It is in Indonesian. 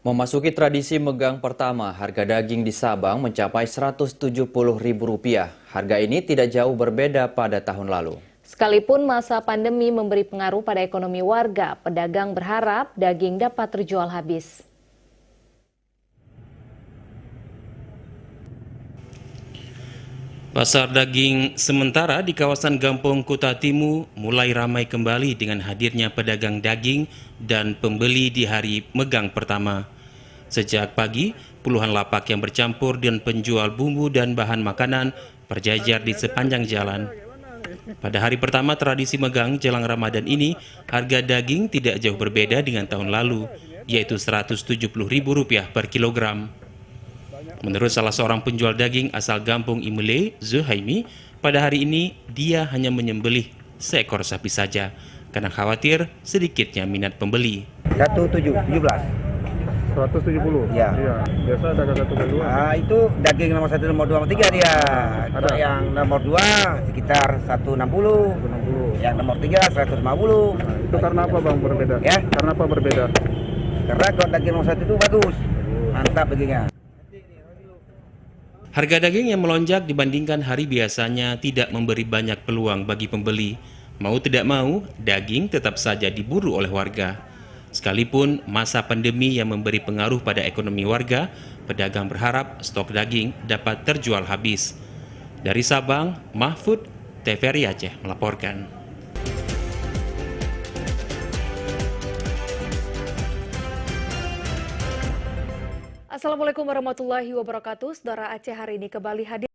Memasuki tradisi megang pertama, harga daging di Sabang mencapai Rp170.000. Harga ini tidak jauh berbeda pada tahun lalu. Sekalipun masa pandemi memberi pengaruh pada ekonomi warga, pedagang berharap daging dapat terjual habis. Pasar daging sementara di kawasan Gampong Kota Timu mulai ramai kembali dengan hadirnya pedagang daging dan pembeli di hari megang pertama. Sejak pagi, puluhan lapak yang bercampur dengan penjual bumbu dan bahan makanan berjajar di sepanjang jalan. Pada hari pertama tradisi megang jelang Ramadan ini, harga daging tidak jauh berbeda dengan tahun lalu, yaitu Rp170.000 per kilogram. Menurut salah seorang penjual daging asal Gampong Imele, Zuhaimi, pada hari ini dia hanya menyembelih seekor sapi saja karena khawatir sedikitnya minat pembeli. 117. 170? Ya. Iya. Biasa ada 172. Nah, itu daging nomor 1, nomor 2, nomor 3 dia. Ada. Yang nomor 2 sekitar 160. 160. Yang nomor 3 150. Nah, itu karena apa Bang berbeda? Ya. Karena apa berbeda? Karena kalau daging nomor 1 itu bagus. Mantap dagingnya. Harga daging yang melonjak dibandingkan hari biasanya tidak memberi banyak peluang bagi pembeli. Mau tidak mau, daging tetap saja diburu oleh warga. Sekalipun masa pandemi yang memberi pengaruh pada ekonomi warga, pedagang berharap stok daging dapat terjual habis. Dari Sabang, Mahfud, TVRI Aceh melaporkan. Assalamualaikum warahmatullahi wabarakatuh. Saudara Aceh hari ini kembali hadir